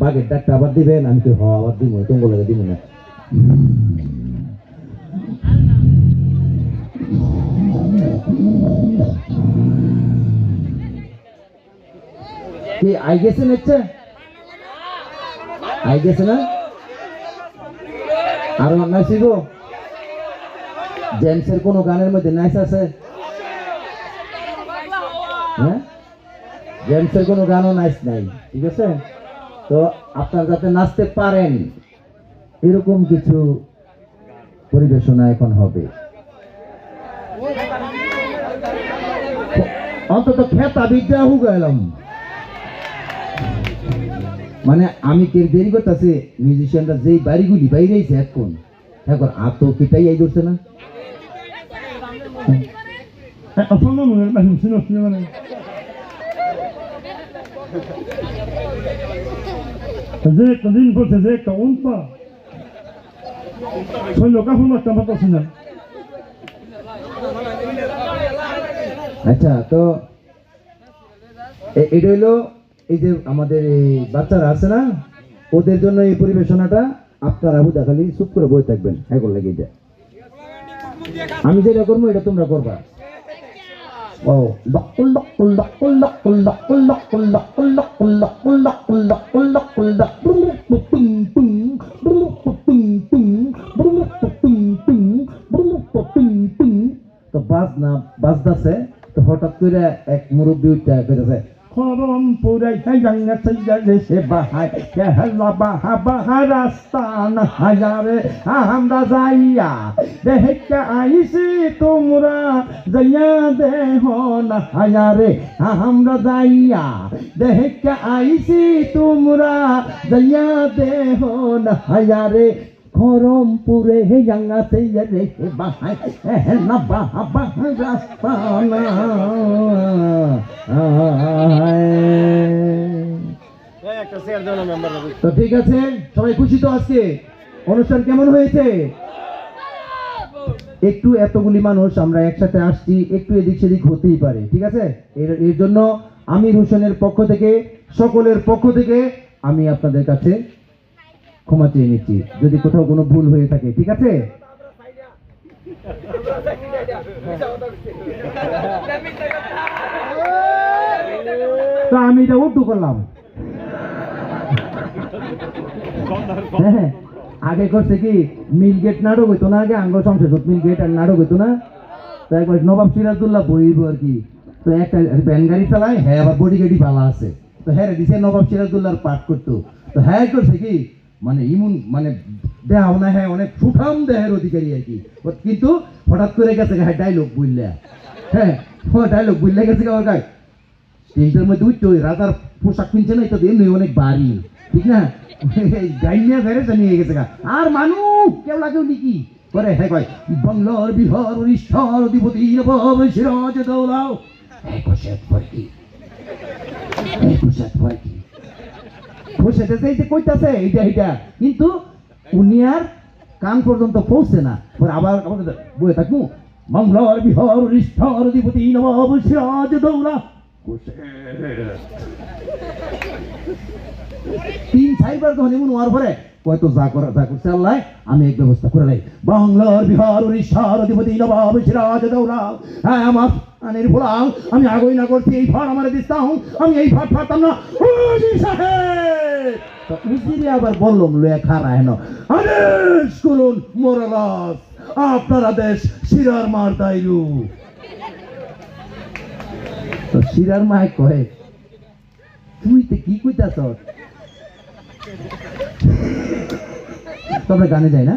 বাঘের ডাকটা আবার দিবেন, আমি তো আবার দিব তোমার লাগে দিব না। কি আই গেছে নেচ্ছে আই গেছে না আর নাচিব জেমসের কোন গানের মধ্যে নাচ আছে? হ্যাঁ, জেমসের কোনো গানও নাচ নাই, ঠিক আছে? তো আপনারা যাতে নাচতে পারেন এরকম কিছু পরিবেশনা এখন হবে। অন্তত খেতা বিদ্যা হু গেলাম, মানে আমি কে দেরি করতেছি মিউজিশিয়ানরা যেই বাড়িগুলি বাইরেছে এখন এখন আর তো কেটাই আই করছে না। আচ্ছা, তো এটা হইলো এই যে আমাদের এই বাচ্চারা আছে না, ওদের জন্য এই পরিবেশনাটা আপনারা খালি চুপ করে বই থাকবেন। হ্যাঁ করলে এটা আমি যেটা করবো এটা তোমরা করবা। ও তো বাজনা বাজতেছে, তো হঠাৎ করে এক মুরব্বী উঠতে বেরোছে, খরম পুরাই গাঙ্গা চাইলে সে বাহাই কেহলা বাহা বাহা রাস্তা না হাজারে আমরা যাইয়া দেখে আইসি তোমরা যাইয়া দেহ না হাজারে আমরা যাইয়া দেখে আইসি তোমরা যাইয়া দেহ না হাজারে খরমপুরে হে গঙ্গা চাইলে সে বাহাই কেহলা বাহা বাহা রাস্তা না। তো ঠিক আছে, সবাই খুশি তো? আজকে অনুষ্ঠান কেমন হয়েছে? একটু এতগুলি মানুষ আমরা একসাথে আসছি, একটু এদিক সেদিক হতেই পারে, ঠিক আছে? এর জন্য আমির হোসেনের পক্ষ থেকে, সকলের পক্ষ থেকে আমি আপনাদের কাছে ক্ষমা চেয়ে নিচ্ছি যদি কোথাও কোনো ভুল হয়ে থাকে, ঠিক আছে? তো আমি এটা উল্টো করলাম। হ্যাঁ, আগে করছে কি মিল গেট নাটক হইতো না, আগে আঙ্গ সংসদ মিল গেট আর নাটক হইতো না, তো একবার নবাব সিরাজউদ্দৌলা বইব আর কি, তো একটা ভ্যান গাড়ি চালায়, হ্যাঁ আবার বডি গাড়ি ভালো আছে, তো হ্যাঁ দিছে নবাব সিরাজউদ্দৌলার পাঠ করতো, তো হ্যাঁ করছে কি মানে ইমন মানে দেহ না, হ্যাঁ অনেক সুঠাম দেহের অধিকারী আর কি, কিন্তু হঠাৎ করে গেছে হ্যাঁ ডায়লগ বললে, হ্যাঁ ডায়লগ বললে গেছে গায়ে স্টেজের মধ্যে উঠতে ওই রাজার পোশাক কিনছে না, এটা এমনি অনেক বাড়ি, ঠিক না? গাইনিয়া ফেরেছে নিয়ে গেছে আর মানুষ কেউ লাগেও নাকি করে, হ্যাঁ কয় বাংলার বিহার উড়িষ্যার অধিপতি নবাব সিরাজউদ্দৌলা কইতাছে এইটা এইটা, কিন্তু উনি আর কান পর্যন্ত পৌঁছে না, আবার বয়ে থাকবো বাংলার বিহার উড়িষ্যার অধিপতি নবাব সিরাজউদ্দৌলা। তিন চারবার যখন এমন হওয়ার পরে হয়তো যা করছে আল্লাহ, আমি এক ব্যবস্থা করে দেয় বাংলার বিহার উড়িষ্যার অধিপতি নবাব সিরাজউদ্দৌলা। হ্যাঁ আমার আনের ভোলাং আমি আগুই না করছি, এই ফাট আমার দিতাম, আমি এই ফাট ফাটতাম না। উজিরে আবার বললাম লয়ে খারা হেন আদেশ করুন মোরালাস, আপনার আদেশ শিরার মার দাইলু। তো শিরার মায় কয়ে তুই তো কি কইতাছ? তবে গানে যাই না।